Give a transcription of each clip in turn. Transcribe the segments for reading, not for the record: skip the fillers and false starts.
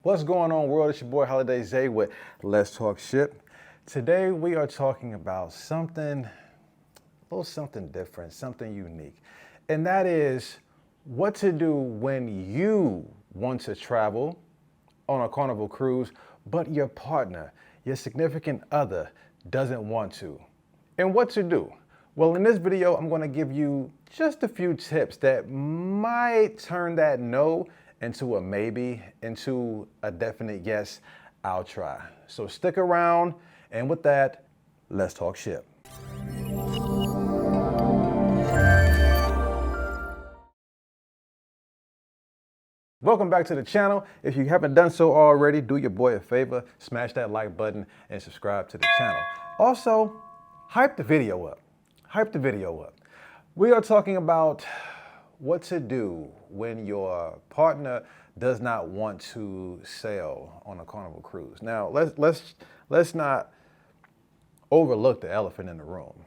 What's going on, world? It's your boy Holiday Zay with Let's Talk Ship. Today we are talking about something, a little something different, something unique. And that is what to do when you want to travel on a Carnival cruise, but your partner, your significant other, doesn't want to. And what to do? Well, in this video, I'm going to give you just a few tips that might turn that no into a maybe, into a definite yes, I'll try. So stick around, and with that, let's talk ship. Welcome back to the channel. If you haven't done so already, do your boy a favor, smash that like button and subscribe to the channel. Also, hype the video up. Hype the video up. We are talking about what to do when your partner does not want to sail on a Carnival cruise. Now, let's not overlook the elephant in the room.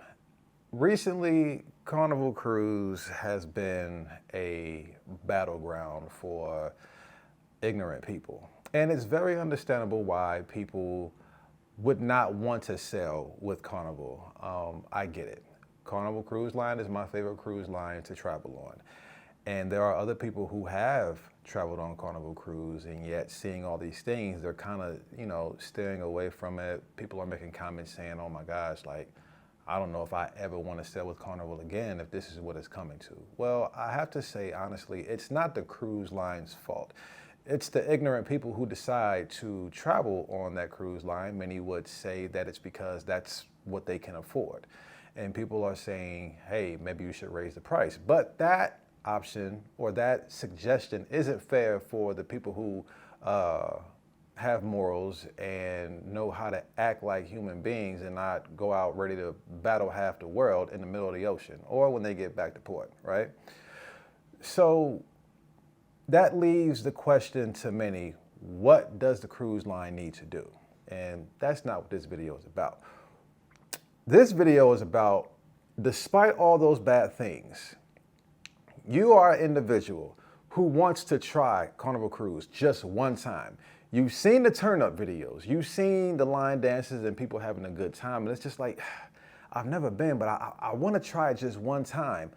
Recently, Carnival Cruise has been a battleground for ignorant people. And it's very understandable why people would not want to sail with Carnival. I get it. Carnival Cruise Line is my favorite cruise line to travel on. And there are other people who have traveled on Carnival Cruise, and yet seeing all these things, they're kind of, steering away from it. People are making comments saying, oh my gosh, like, I don't know if I ever want to sail with Carnival again if this is what it's coming to. Well, I have to say, honestly, it's not the cruise line's fault. It's the ignorant people who decide to travel on that cruise line. Many would say that it's because that's what they can afford. And people are saying, hey, maybe you should raise the price. But that option or that suggestion isn't fair for the people who have morals and know how to act like human beings and not go out ready to battle half the world in the middle of the ocean or when they get back to port, right? So that leaves the question to many, what does the cruise line need to do? And that's not what this video is about. This video is about, despite all those bad things, you are an individual who wants to try Carnival Cruise just one time. You've seen the turn-up videos. You've seen the line dances and people having a good time. And it's just like, I've never been, but I want to try it just one time.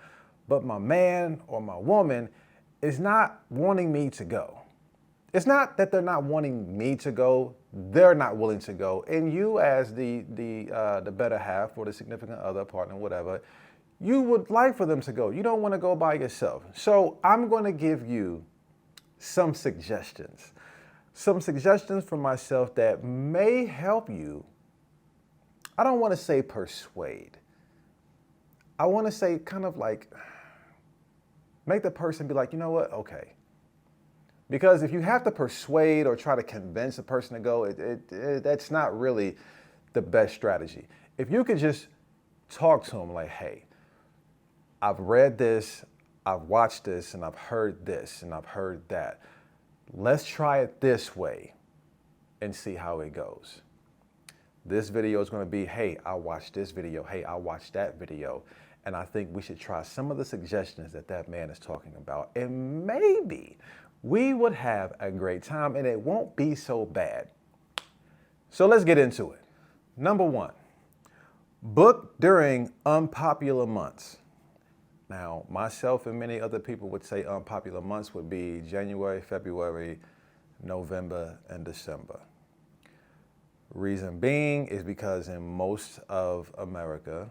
But my man or my woman is not wanting me to go. It's not that they're not wanting me to go. They're not willing to go. And you as the better half or the significant other, partner, whatever, you would like for them to go. You don't want to go by yourself. So I'm going to give you some suggestions. Some suggestions for myself that may help you. I don't want to say persuade. I want to say kind of like make the person be like, you know what? Okay. Because if you have to persuade or try to convince a person to go, that's not really the best strategy. If you could just talk to them like, hey, I've read this, I've watched this, and I've heard this, and I've heard that. Let's try it this way and see how it goes. This video is going to be, hey, I watched this video. Hey, I watched that video. And I think we should try some of the suggestions that that man is talking about. And maybe we would have a great time and it won't be so bad. So let's get into it. Number one, book during unpopular months. Now, myself and many other people would say unpopular months would be January, February, November, and December. Reason being is because in most of America,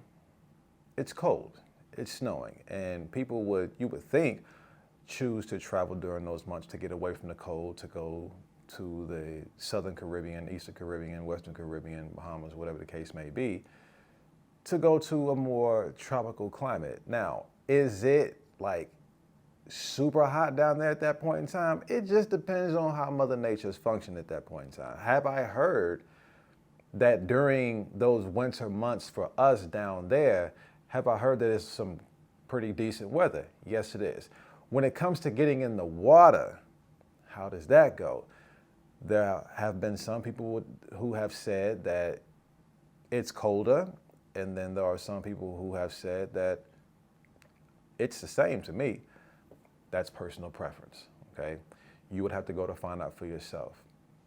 it's cold, it's snowing, and people would, you would think, choose to travel during those months to get away from the cold, to go to the Southern Caribbean, Eastern Caribbean, Western Caribbean, Bahamas, whatever the case may be, to go to a more tropical climate. Now, is it like super hot down there at that point in time? It just depends on how Mother Nature's function at that point in time. Have I heard that during those winter months for us down there, have I heard that it's some pretty decent weather? Yes, it is. When it comes to getting in the water, how does that go? There have been some people who have said that it's colder, and then there are some people who have said that it's the same to me. That's personal preference, okay? You would have to go to find out for yourself.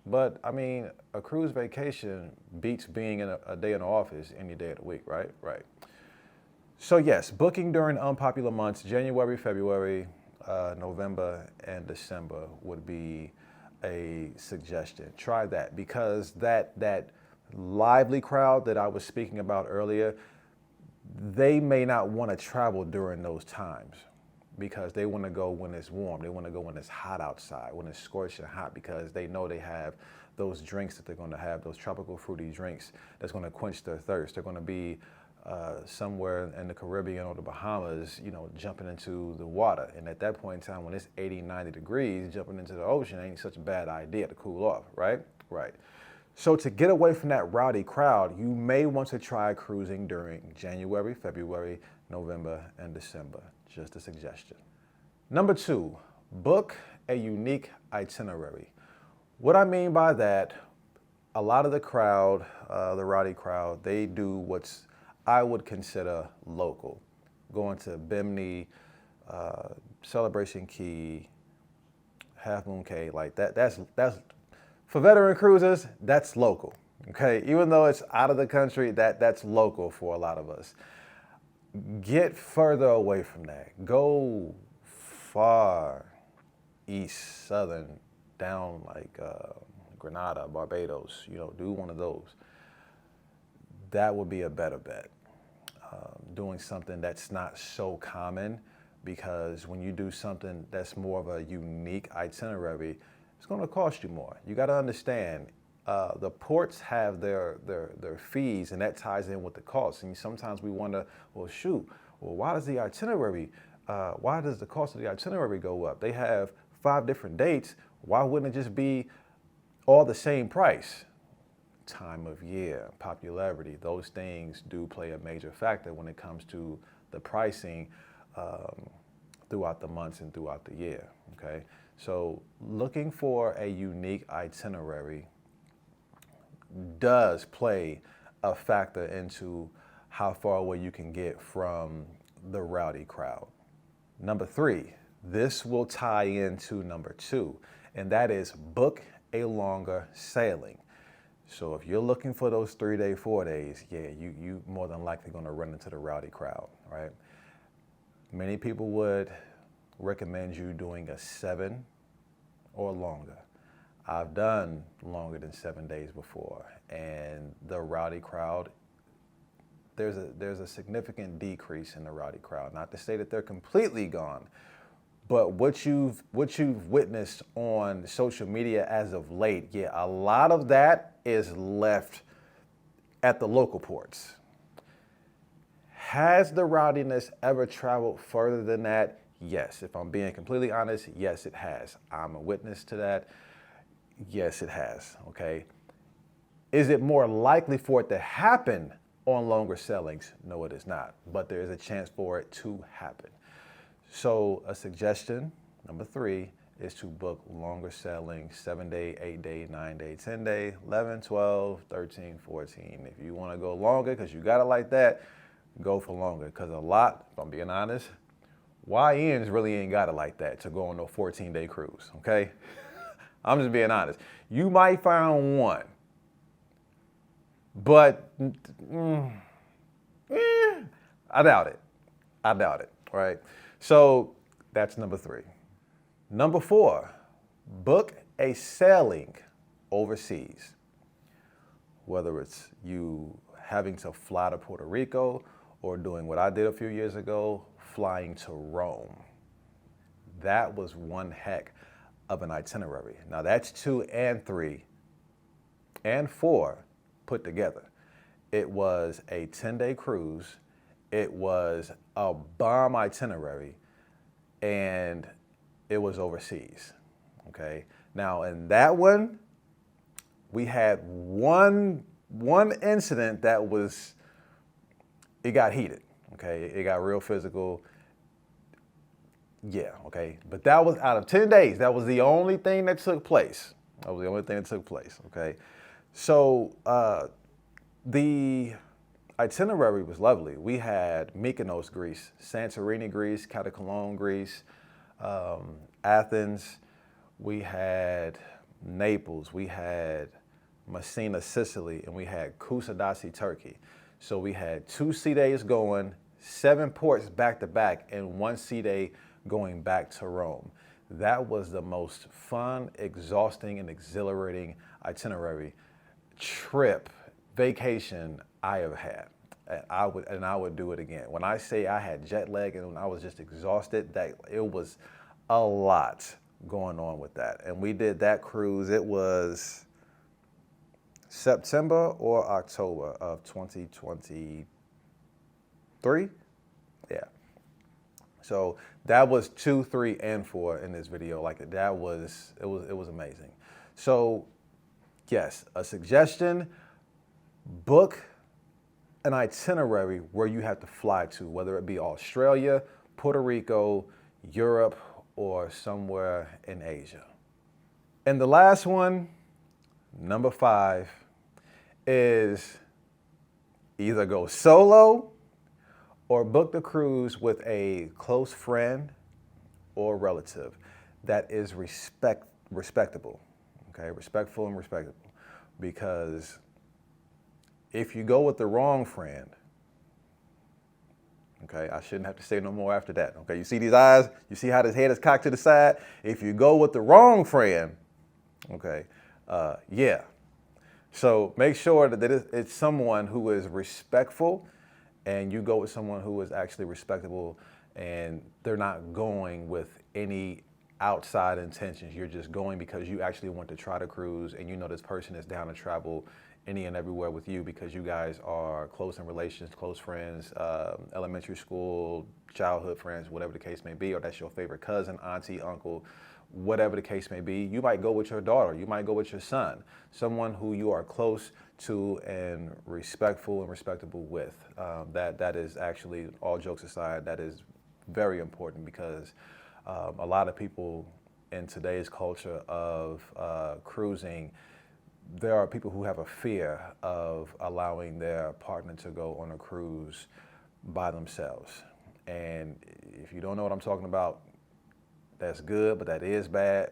But I mean, a cruise vacation beats being in a day in the office any day of the week, right? Right. So yes, booking during unpopular months, January, February, November, and December would be a suggestion. Try that, because that lively crowd that I was speaking about earlier, they may not want to travel during those times because they want to go when it's warm. They want to go when it's hot outside, when it's scorching hot, because they know they have those drinks that they're going to have, those tropical fruity drinks that's going to quench their thirst. They're going to be somewhere in the Caribbean or the Bahamas, you know, jumping into the water. And at that point in time, when it's 80, 90 degrees, jumping into the ocean ain't such a bad idea to cool off, right? Right. So to get away from that rowdy crowd, you may want to try cruising during January, February, November, and December. Just a suggestion. Number 2, book a unique itinerary. What I mean by that, a lot of the crowd, the rowdy crowd, they do what's I would consider local. Going to Bimini, Celebration Key, Half Moon Cay, like that's for veteran cruisers, that's local. Okay, even though it's out of the country, that's local for a lot of us. Get further away from that. Go far east, southern, down like Grenada, Barbados. You know, do one of those. That would be a better bet. Doing something that's not so common, because when you do something that's more of a unique itinerary, it's going to cost you more. You got to understand, the ports have their fees, and that ties in with the cost. And sometimes we wonder, well, shoot, well, why does the cost of the itinerary go up? They have 5 different dates. Why wouldn't it just be all the same price? Time of year, popularity, those things do play a major factor when it comes to the pricing throughout the months and throughout the year, okay? So looking for a unique itinerary does play a factor into how far away you can get from the rowdy crowd. Number 3, this will tie into number 2, and that is book a longer sailing. So if you're looking for those 3-day, 4 days, yeah, you more than likely going to run into the rowdy crowd, right? Many people would recommend you doing a 7 or longer. I've done longer than 7 days before, and the rowdy crowd, there's a significant decrease in the rowdy crowd. Not to say that they're completely gone, but what you've witnessed on social media as of late, yeah, a lot of that is left at the local ports. Has the rowdiness ever traveled further than that? Yes. If I'm being completely honest, yes, it has. I'm a witness to that. Yes, it has, okay? Is it more likely for it to happen on longer sailings? No, it is not, but there is a chance for it to happen. So a suggestion, number 3, is to book longer sailing, 7-day, 8-day, 9-day, 10-day, 11, 12, 13, 14. If you want to go longer because you got it like that, go for longer. Because a lot, if I'm being honest, YNs really ain't got it like that to go on a 14-day cruise, okay? I'm just being honest. You might find one, but I doubt it. I doubt it, right? So that's number 3. Number 4, book a sailing overseas. Whether it's you having to fly to Puerto Rico or doing what I did a few years ago, flying to Rome. That was one heck of an itinerary. Now that's 2 and 3 and 4 put together. It was a 10-day cruise. It was a bomb itinerary, and it was overseas, okay? Now, in that one, we had one incident that it got heated, okay? It got real physical. Yeah, okay? But that was out of 10 days. That was the only thing that took place. That was the only thing that took place, okay? So the itinerary was lovely. We had Mykonos, Greece, Santorini, Greece, Catacologne, Greece, Athens. We had Naples, we had Messina, Sicily, and we had Kusadasi, Turkey. So we had 2 sea days going, 7 ports back to back, and 1 sea day going back to Rome. That was the most fun, exhausting, and exhilarating itinerary, trip, vacation I have had. And I would do it again. When I say I had jet lag and when I was just exhausted, that it was a lot going on with that. And we did that cruise. It was September or October of 2023. Yeah. So that was 2, 3, and 4 in this video. Like it was amazing. So yes, a suggestion: book an itinerary where you have to fly to, whether it be Australia, Puerto Rico, Europe, or somewhere in Asia. And the last one, number 5, is either go solo or book the cruise with a close friend or relative that is respectable, okay? Respectful and respectable. Because if you go with the wrong friend, okay, I shouldn't have to say no more after that, okay? You see these eyes? You see how his head is cocked to the side? If you go with the wrong friend, okay, yeah. So make sure that it's someone who is respectful, and you go with someone who is actually respectable, and they're not going with any outside intentions. You're just going because you actually want to try the cruise, and you know this person is down to travel any and everywhere with you because you guys are close in relations, close friends, elementary school, childhood friends, whatever the case may be, or that's your favorite cousin, auntie, uncle, whatever the case may be. You might go with your daughter, you might go with your son, someone who you are close to and respectful and respectable with. That is actually, all jokes aside, that is very important because a lot of people in today's culture of cruising, there are people who have a fear of allowing their partner to go on a cruise by themselves. And if you don't know what I'm talking about, that's good, but that is bad.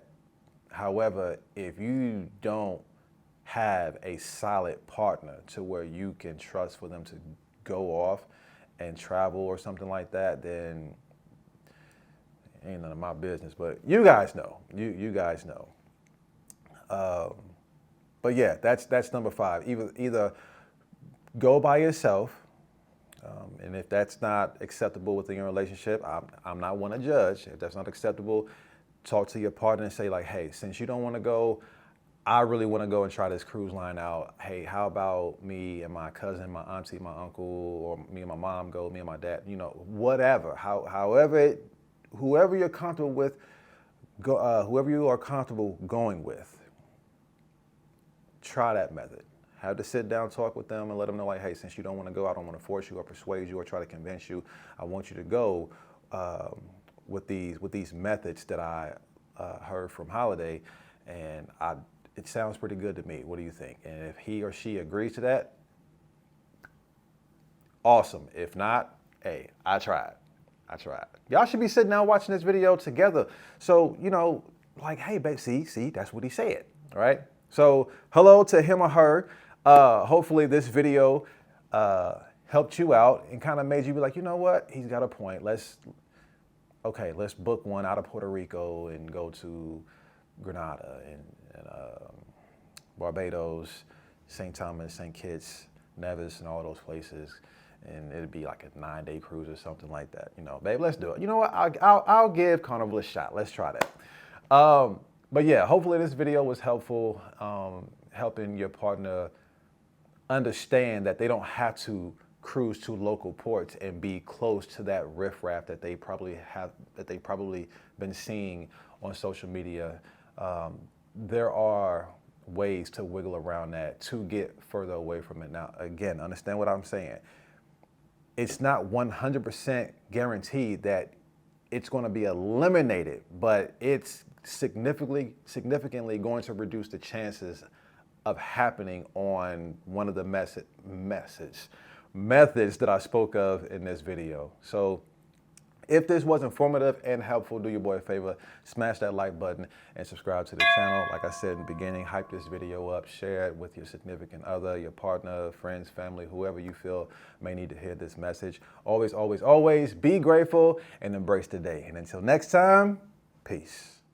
However, if you don't have a solid partner to where you can trust for them to go off and travel or something like that, then it ain't none of my business. But you guys know. You guys know. But yeah, that's number 5. Either go by yourself, and if that's not acceptable within your relationship, I'm not one to judge. If that's not acceptable, talk to your partner and say like, hey, since you don't want to go, I really want to go and try this cruise line out. Hey, how about me and my cousin, my auntie, my uncle, or me and my mom go, me and my dad, whatever. Whoever you're comfortable with, whoever you are comfortable going with, try that method. Have to sit down, talk with them, and let them know like, hey, since you don't want to go, I don't want to force you or persuade you or try to convince you. I want you to go with these methods that I heard from Holiday, and it sounds pretty good to me. What do you think? And if he or she agrees to that, awesome. If not, hey, I tried. Y'all should be sitting down watching this video together. So, like, hey, babe, see, that's what he said, all right? So hello to him or her. Hopefully this video helped you out and kind of made you be like, you know what? He's got a point. Let's book one out of Puerto Rico and go to Grenada and Barbados, St. Thomas, St. Kitts, Nevis, and all those places. And it'd be like a 9-day cruise or something like that. Babe, let's do it. You know what? I'll give Carnival a shot. Let's try that. But yeah, hopefully this video was helpful, helping your partner understand that they don't have to cruise to local ports and be close to that riffraff that they probably been seeing on social media. There are ways to wiggle around that to get further away from it. Now, again, understand what I'm saying. It's not 100% guaranteed that it's going to be eliminated, but it's significantly going to reduce the chances of happening on one of the methods that I spoke of in this video. So If this was informative and helpful, do your boy a favor, smash that like button and subscribe to the channel. Like I said in the beginning, hype this video up, share it with your significant other, your partner, friends, family, whoever you feel may need to hear this message. Always, always, always be grateful and embrace the day. And until next time, peace.